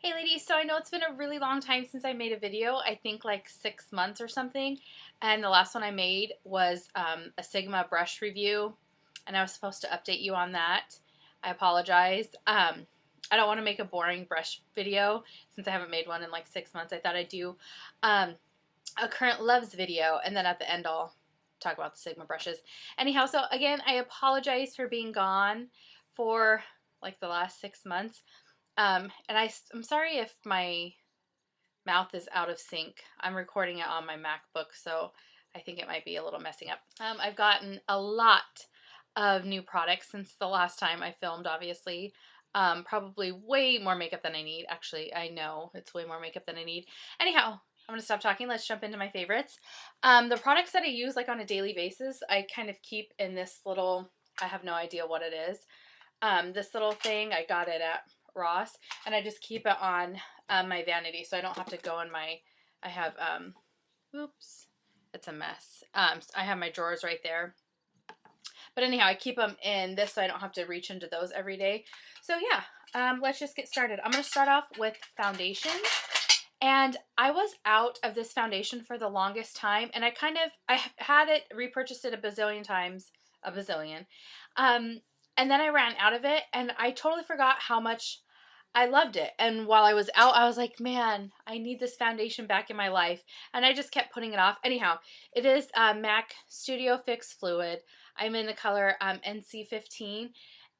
Hey ladies, so I know it's been a really long time since I made a video, I think like 6 months or something, and the last one I made was a Sigma brush review, and I was supposed to update you on that. I apologize. I don't want to make a boring brush video since I haven't made one in like 6 months. I thought I'd do a current loves video, and then at the end I'll talk about the Sigma brushes. Anyhow, so again, I apologize for being gone for like the last 6 months. And I'm sorry if my mouth is out of sync. I'm recording it on my MacBook, so I think it might be a little messing up. I've gotten a lot of new products since the last time I filmed, obviously. Probably way more makeup than I need. Actually, I know it's way more makeup than I need. Anyhow, I'm going to stop talking. Let's jump into my favorites. The products that I use like on a daily basis, I kind of keep in this little, I have no idea what it is. This little thing, I got it at Ross, and I just keep it on my vanity so I don't have to go in my, I have, oops, it's a mess. I have my drawers right there. But anyhow, I keep them in this so I don't have to reach into those every day. So yeah, let's just get started. I'm going to start off with foundations. And I was out of this foundation for the longest time, and I had it, repurchased it a bazillion times, a bazillion. And then I ran out of it, and I totally forgot how much I loved it. And while I was out, I was like, man, I need this foundation back in my life. And I just kept putting it off. Anyhow, it is MAC Studio Fix Fluid. I'm in the color NC15,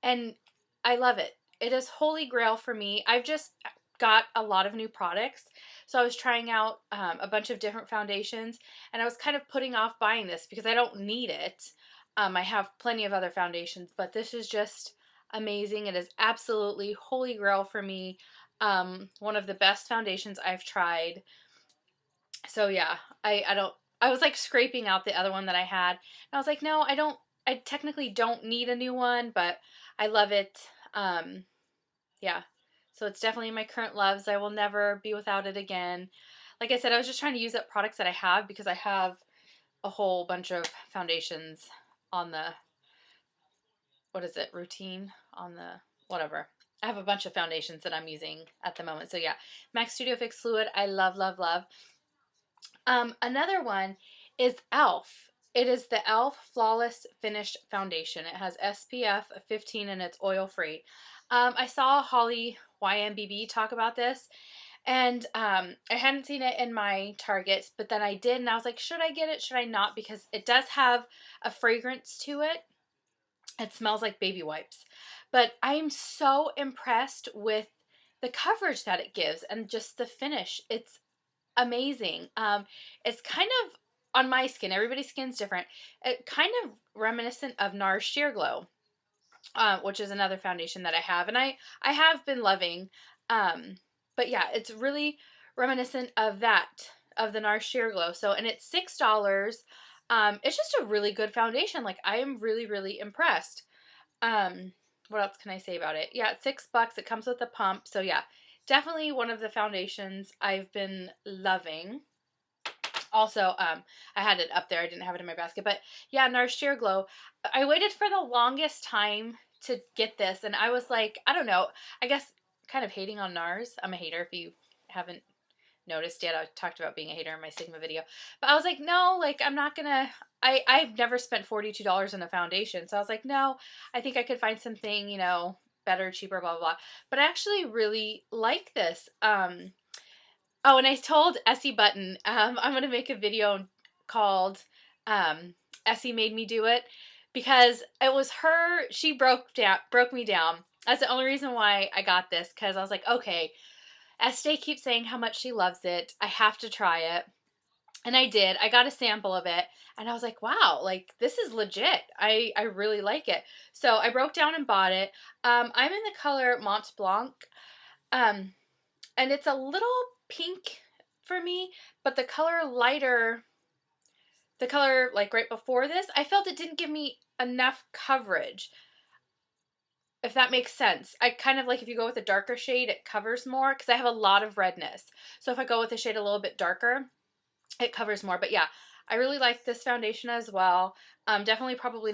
and I love it. It is holy grail for me. I've just got a lot of new products. So I was trying out a bunch of different foundations, and I was kind of putting off buying this because I don't need it. I have plenty of other foundations, but this is just amazing. It is absolutely holy grail for me. One of the best foundations I've tried. So yeah, I was like scraping out the other one that I had. And I was like, no, I technically don't need a new one, but I love it. Yeah. So it's definitely my current loves. I will never be without it again. Like I said, I was just trying to use up products that I have because I have a whole bunch of foundations on the, what is it, routine, on the, whatever. I have a bunch of foundations that I'm using at the moment. So yeah, MAC Studio Fix Fluid, I love, love, love. Another one is e.l.f. It is the e.l.f. Flawless Finish Foundation. It has SPF 15 and it's oil free. I saw Holly YMBB talk about this, and I hadn't seen it in my Target, but then I did, and I was like, should I get it? Should I not? Because it does have a fragrance to it. It smells like baby wipes. But I'm so impressed with the coverage that it gives and just the finish. It's amazing. It's kind of, on my skin, everybody's skin's different, it kind of reminiscent of Nars Sheer Glow, which is another foundation that I have, and I have been loving. But yeah, it's really reminiscent of that, of the Nars Sheer Glow. So, and it's $6. It's just a really good foundation. Like, I am really, really impressed. What else can I say about it? Yeah, it's $6. It comes with a pump. So yeah, definitely one of the foundations I've been loving. Also, I had it up there. I didn't have it in my basket. But yeah, Nars Sheer Glow. I waited for the longest time to get this. And I was like, I don't know. I guess kind of hating on Nars. I'm a hater if you haven't noticed yet. I talked about being a hater in my Sigma video. But I was like, no, like, I'm not gonna, I've never spent $42 on a foundation. So I was like, no, I think I could find something, you know, better, cheaper, blah, blah, blah. But I actually really like this. Oh, and I told Essie Button, I'm going to make a video called Essie Made Me Do It, because it was her, she broke me down. That's the only reason why I got this, because I was like, okay, Estee keeps saying how much she loves it. I have to try it. And I did. I got a sample of it, and I was like, wow, like, this is legit. I really like it. So I broke down and bought it. I'm in the color Mont Blanc, and it's a little pink for me, but the color lighter, the color like right before this, I felt it didn't give me enough coverage, if that makes sense. I kind of like, if you go with a darker shade, it covers more, because I have a lot of redness. So if I go with a shade a little bit darker, it covers more. But yeah, I really like this foundation as well. Definitely probably,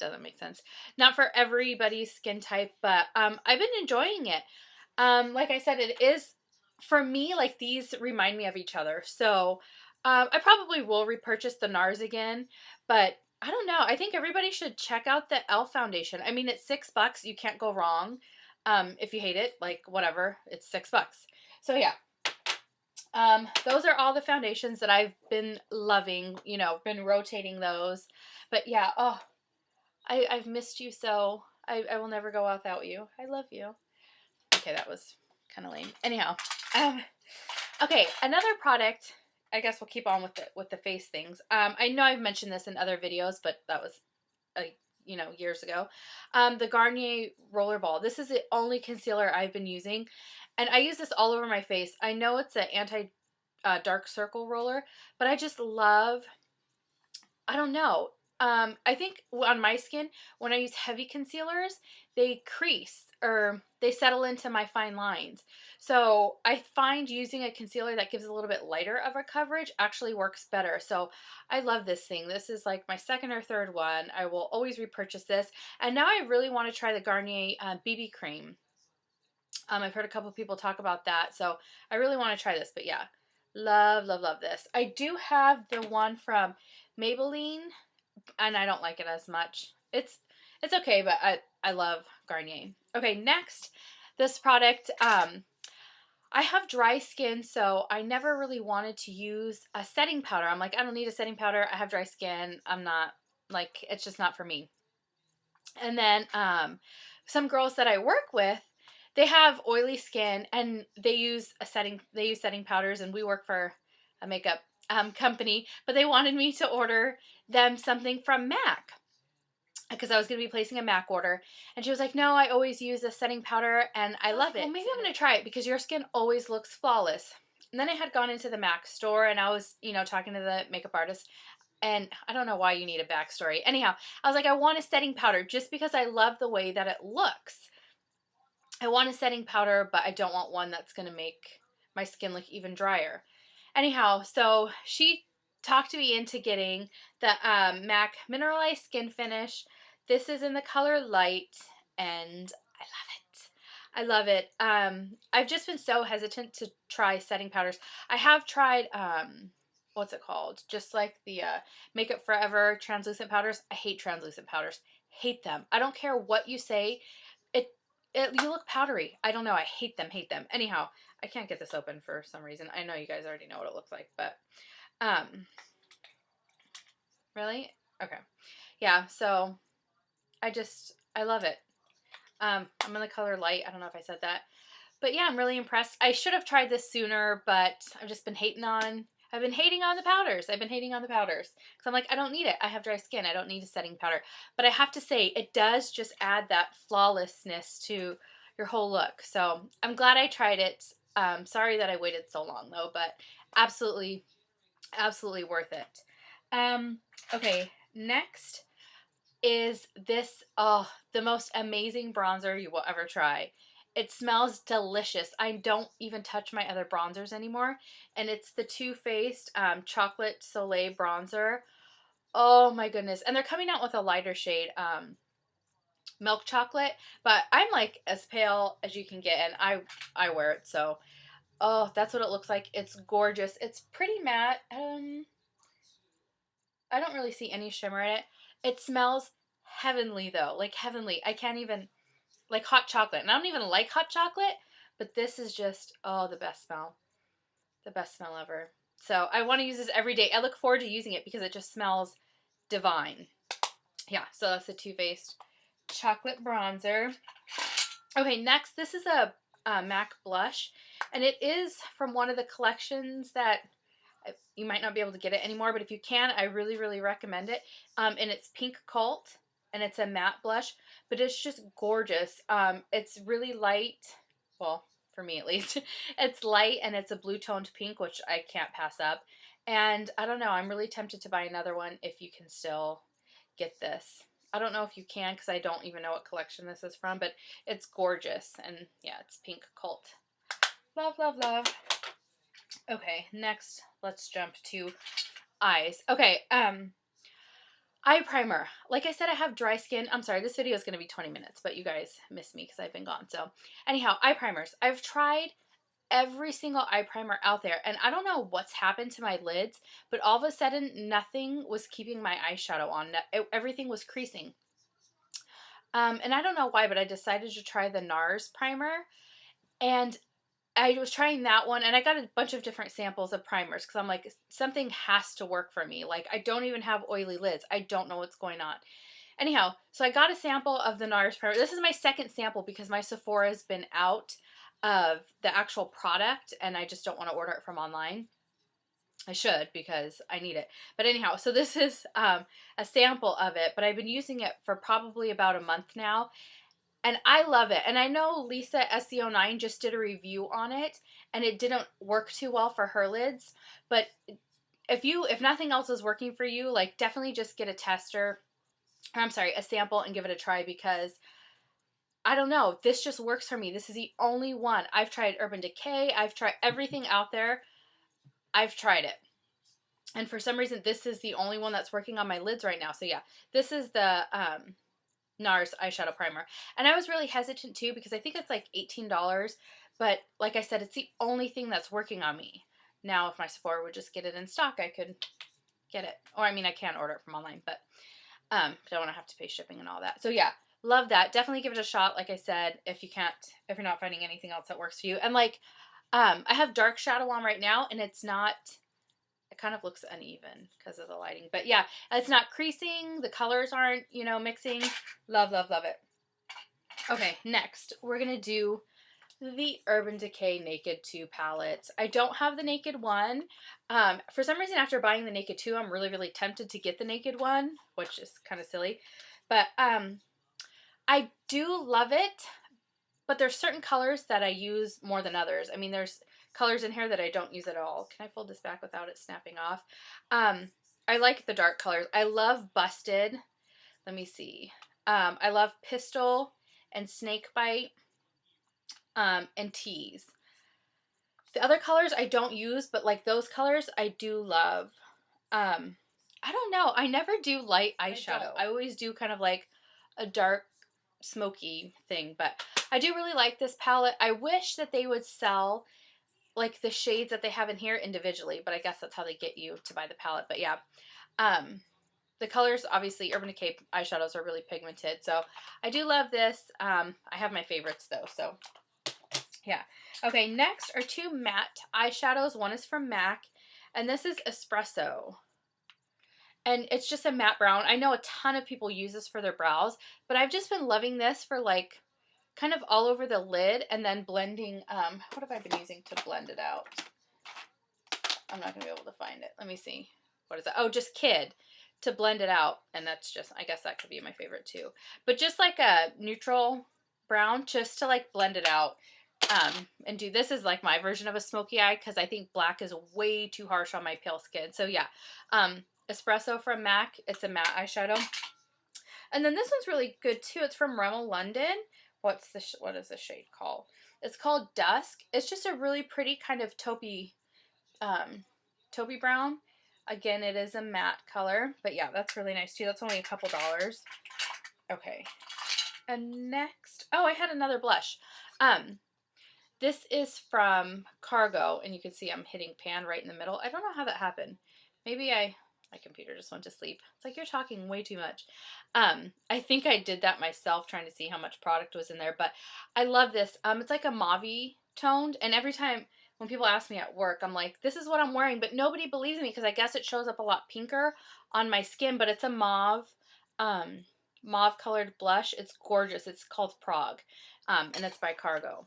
doesn't make sense. Not for everybody's skin type, but I've been enjoying it. Like I said, it is, for me, like these remind me of each other. So I probably will repurchase the Nars again, but I don't know. I think everybody should check out the e.l.f. foundation. I mean, it's $6. You can't go wrong. If you hate it, like whatever, it's $6. So yeah. Those are all the foundations that I've been loving, you know, been rotating those. But yeah, oh, I've missed you so. I will never go without you. I love you. Okay, that was kind of lame. Anyhow, okay, another product. I guess we'll keep on with the face things. I know I've mentioned this in other videos, but that was years ago. The Garnier Rollerball. This is the only concealer I've been using, and I use this all over my face. I know it's an anti dark circle roller, but I just love. I don't know. I think on my skin, when I use heavy concealers, they crease or they settle into my fine lines. So I find using a concealer that gives a little bit lighter of a coverage actually works better. So I love this thing. This is like my second or third one. I will always repurchase this. And now I really want to try the Garnier BB cream. I've heard a couple people talk about that. So I really want to try this. But yeah, love, love, love this. I do have the one from Maybelline, and I don't like it as much. It's okay, but I love Garnier. Okay, next, this product. I have dry skin, so I never really wanted to use a setting powder. I'm like, I don't need a setting powder. I have dry skin. I'm not, like, it's just not for me. And then some girls that I work with, they have oily skin and they use setting powders, and we work for a makeup company, but they wanted me to order them something from MAC because I was going to be placing a MAC order. And she was like, no, I always use a setting powder and I love it. Well, maybe I'm going to try it because your skin always looks flawless. And then I had gone into the MAC store and I was, talking to the makeup artist. And I don't know why you need a backstory. Anyhow, I was like, I want a setting powder just because I love the way that it looks. I want a setting powder, but I don't want one that's going to make my skin look even drier. Anyhow, so she talked me into getting the MAC Mineralize Skin Finish. This is in the color Light, and I love it. I love it. I've just been so hesitant to try setting powders. I have tried, what's it called? Just like the Makeup Forever translucent powders. I hate translucent powders. Hate them. I don't care what you say. You look powdery. I don't know. I hate them. Anyhow, I can't get this open for some reason. I know you guys already know what it looks like, but really? Okay. Yeah, so I love it. I'm in the color Light. I don't know if I said that. But yeah, I'm really impressed. I should have tried this sooner, but I've just been hating on the powders. Because I'm like, I don't need it. I have dry skin. I don't need a setting powder. But I have to say, it does just add that flawlessness to your whole look. So I'm glad I tried it. Sorry that I waited so long though, but absolutely, absolutely worth it. Okay, next is this, the most amazing bronzer you will ever try. It smells delicious. I don't even touch my other bronzers anymore. And it's the Too Faced Chocolate Soleil Bronzer. Oh my goodness. And they're coming out with a lighter shade, Milk Chocolate. But I'm like as pale as you can get, and I wear it. So, oh, that's what it looks like. It's gorgeous. It's pretty matte. I don't really see any shimmer in it. It smells heavenly though. Like heavenly. I can't even... like hot chocolate. And I don't even like hot chocolate, but this is just, the best smell. The best smell ever. So I want to use this every day. I look forward to using it because it just smells divine. Yeah, so that's the Too Faced Chocolate Bronzer. Okay, next, this is a MAC blush. And it is from one of the collections that you might not be able to get it anymore, but if you can, I really, really recommend it. And it's Pink Cult. And it's a matte blush, but it's just gorgeous. It's really light. Well, for me at least. It's light and it's a blue toned pink, which I can't pass up. And I don't know, I'm really tempted to buy another one if you can still get this. I don't know if you can because I don't even know what collection this is from, but it's gorgeous. And yeah, it's Pink Cult. Love, love, love. Okay, next let's jump to eyes. Okay, Eye primer. Like I said, I have dry skin. I'm sorry, this video is going to be 20 minutes, but you guys missed me because I've been gone. So anyhow, eye primers. I've tried every single eye primer out there, and I don't know what's happened to my lids, but all of a sudden nothing was keeping my eyeshadow on. Everything was creasing. And I don't know why, but I decided to try the Nars primer, and I was trying that one, and I got a bunch of different samples of primers because I'm like, something has to work for me. Like, I don't even have oily lids. I don't know what's going on. Anyhow, so I got a sample of the Nars primer. This is my second sample because my Sephora's been out of the actual product, and I just don't want to order it from online. I should because I need it. But anyhow, so this is a sample of it, but I've been using it for probably about a month now, and I love it. And I know Lisa SEO9 just did a review on it, and it didn't work too well for her lids. But if nothing else is working for you, like, definitely just get a tester, or I'm sorry, a sample, and give it a try, because I don't know, this just works for me. This is the only one. I've tried Urban Decay. I've tried everything out there. I've tried it. And for some reason, this is the only one that's working on my lids right now. So yeah, this is the Nars eyeshadow primer. And I was really hesitant too because I think it's like $18. But like I said, it's the only thing that's working on me. Now, if my Sephora would just get it in stock, I could get it. Or I mean, I can order it from online, but don't want to have to pay shipping and all that. So yeah, love that. Definitely give it a shot. Like I said, if you're not finding anything else that works for you. And like, I have dark shadow on right now, and it kind of looks uneven because of the lighting. But yeah, it's not creasing. The colors aren't, mixing. Love, love, love it. Okay, next, we're going to do the Urban Decay Naked 2 palette. I don't have the Naked 1. For some reason, after buying the Naked 2, I'm really, really tempted to get the Naked 1, which is kind of silly. But I do love it. But there's certain colors that I use more than others. I mean, there's colors in here that I don't use at all. Can I fold this back without it snapping off? I like the dark colors. I love Busted. Let me see. I love Pistol and Snakebite and Tease. The other colors I don't use, but like those colors I do love. I don't know. I never do light eyeshadow. I always do kind of like a dark smoky thing, but I do really like this palette. I wish that they would sell like the shades that they have in here individually, but I guess that's how they get you to buy the palette. But yeah, the colors, obviously Urban Decay eyeshadows are really pigmented, so I do love this. I have my favorites though, so yeah. Okay, next are two matte eyeshadows. One is from MAC, and this is Espresso. And it's just a matte brown. I know a ton of people use this for their brows, but I've just been loving this for like kind of all over the lid, and then blending. What have I been using to blend it out? I'm not going to be able to find it. Let me see. What is it? Oh, just Kid to blend it out. And that's just, I guess that could be my favorite too. But just like a neutral brown, just to like blend it out. And do this is like my version of a smoky eye, because I think black is way too harsh on my pale skin. So yeah. Espresso from MAC. It's a matte eyeshadow. And then this one's really good too. It's from Rimmel London. What is the shade called? It's called Dusk. It's just a really pretty kind of taupey brown. Again, it is a matte color, but yeah, that's really nice too. That's only a couple dollars. Okay. And next, oh, I had another blush. This is from Cargo, and you can see I'm hitting pan right in the middle. I don't know how that happened. Maybe my computer just went to sleep. It's like, you're talking way too much. I think I did that myself, trying to see how much product was in there, but I love this. It's like a mauve toned, and every time when people ask me at work, I'm like, this is what I'm wearing, but nobody believes me because I guess it shows up a lot pinker on my skin, but it's a mauve colored blush. It's gorgeous. It's called Prague, and it's by Cargo.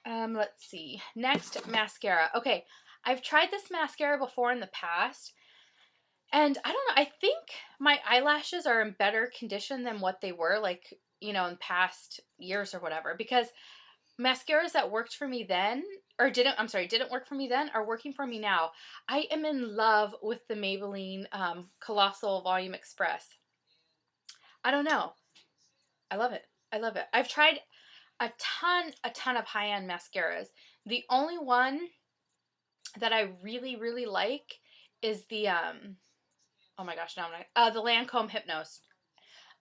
Let's see. Next, mascara. Okay, I've tried this mascara before in the past, and I don't know, I think my eyelashes are in better condition than what they were, like, in past years or whatever, because mascaras that worked for me then, or didn't work for me then, are working for me now. I am in love with the Maybelline Colossal Volume Express. I don't know. I love it. I love it. I've tried a ton of high-end mascaras. The only one that I really, really like is the, oh my gosh, now I'm not, the Lancome Hypnose.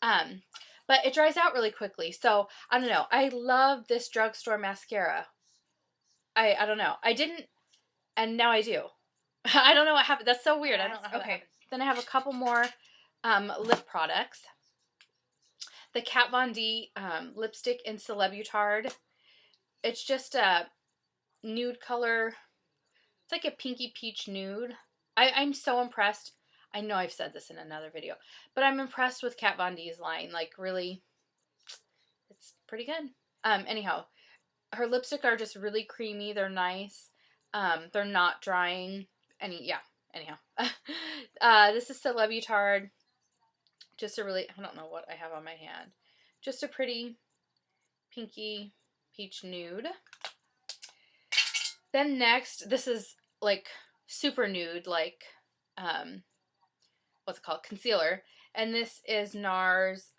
But it dries out really quickly. So I don't know. I love this drugstore mascara. I don't know. I didn't, and now I do. I don't know what happened. That's so weird. I don't know how that happened. Then I have a couple more lip products. The Kat Von D lipstick in Celebutard. It's just a nude color. It's like a pinky peach nude. I'm so impressed. I know I've said this in another video, but I'm impressed with Kat Von D's line. Like, really, it's pretty good. Anyhow, her lipstick are just really creamy. They're nice. They're not drying. Anyhow. This is Celebutard. Just a really, I don't know what I have on my hand. Just a pretty pinky peach nude. Then next, this is like super nude, like, what's it called? Concealer. And this is Nars,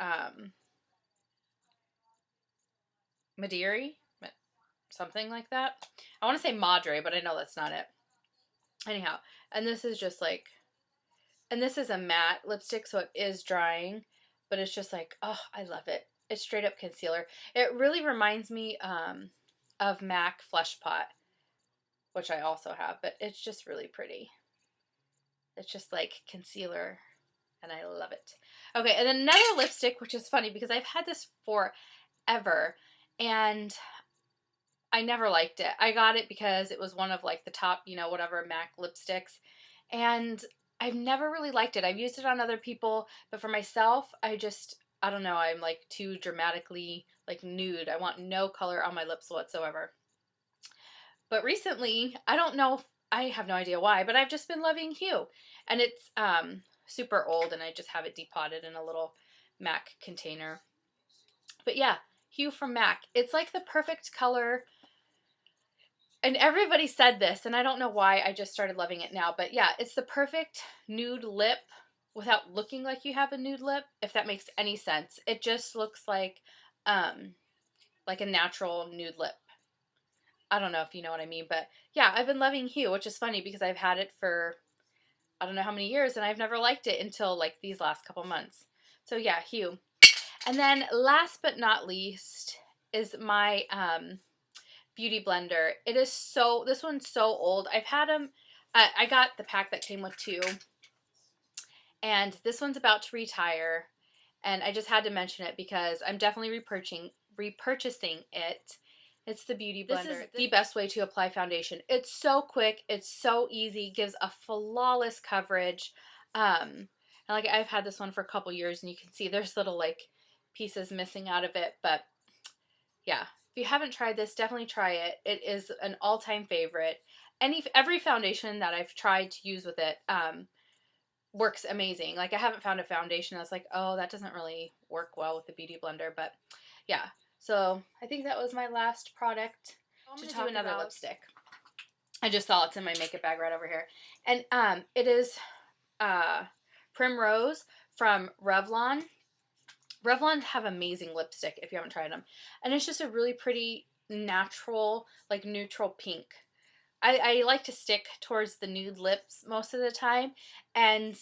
Madiri, something like that. I want to say Madre, but I know that's not it. Anyhow, and this is just like, and this is a matte lipstick, so it is drying, but it's just like, oh, I love it. It's straight up concealer. It really reminds me of MAC Flesh Pot, which I also have, but it's just really pretty. It's just like concealer, and I love it. Okay, and then another lipstick, which is funny because I've had this forever, and I never liked it. I got it because it was one of like the top, you know, whatever MAC lipsticks, and I've never really liked it. I've used it on other people, but for myself, I don't know, I'm like too dramatically like nude. I want no color on my lips whatsoever. But recently, I don't know, I have no idea why, but I've just been loving Hue. And it's super old, and I just have it depotted in a little MAC container. But yeah, Hue from MAC. It's like the perfect color. And everybody said this, and I don't know why I just started loving it now. But yeah, it's the perfect nude lip without looking like you have a nude lip, if that makes any sense. It just looks like a natural nude lip. I don't know if you know what I mean, but yeah, I've been loving Hue, which is funny because I've had it for I don't know how many years, and I've never liked it until like these last couple months. So yeah, Hue. And then last but not least is my beauty blender. This one's so old. I've had them, I got the pack that came with 2, and this one's about to retire, and I just had to mention it because I'm definitely repurchasing it. It's the Beauty Blender. This is the best way to apply foundation. It's so quick. It's so easy. Gives a flawless coverage. And like I've had this one for a couple years, and you can see there's little like pieces missing out of it. But yeah, if you haven't tried this, definitely try it. It is an all-time favorite. Every foundation that I've tried to use with it works amazing. Like I haven't found a foundation that's like, oh, that doesn't really work well with the Beauty Blender. But yeah. So I think that was my last product. To do another lipstick. I just saw it's in my makeup bag right over here. And it is Primrose from Revlon. Revlon have amazing lipstick if you haven't tried them. And it's just a really pretty natural, like neutral pink. I like to stick towards the nude lips most of the time. And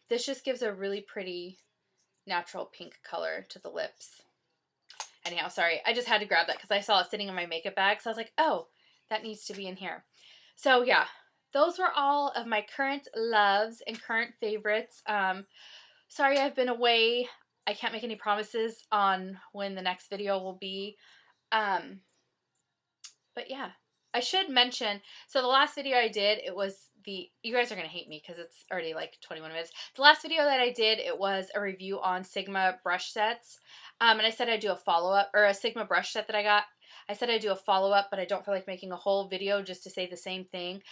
this just gives a really pretty natural pink color to the lips. Anyhow, sorry, I just had to grab that because I saw it sitting in my makeup bag. So I was like, oh, that needs to be in here. So yeah, those were all of my current loves and current favorites. Sorry I've been away. I can't make any promises on when the next video will be. But yeah, I should mention, so the last video I did, it was you guys are going to hate me because it's already like 21 minutes. The last video that I did, it was a review on Sigma brush sets. And I said I'd do a follow-up, or a Sigma brush set that I got. I said I'd do a follow-up, but I don't feel like making a whole video just to say the same thing.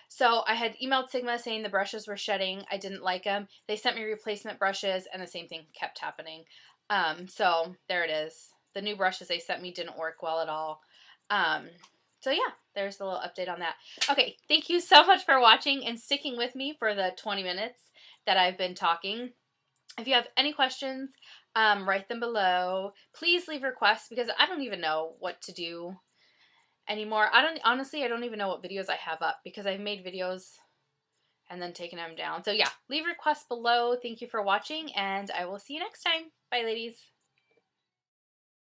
So I had emailed Sigma saying the brushes were shedding. I didn't like them. They sent me replacement brushes, and the same thing kept happening. So there it is. The new brushes they sent me didn't work well at all. So yeah, there's a little update on that. Okay, thank you so much for watching and sticking with me for the 20 minutes that I've been talking. If you have any questions, write them below. Please leave requests because I don't even know what to do anymore. Honestly, I don't even know what videos I have up because I've made videos and then taking them down. So yeah, leave requests below. Thank you for watching, and I will see you next time. Bye, ladies.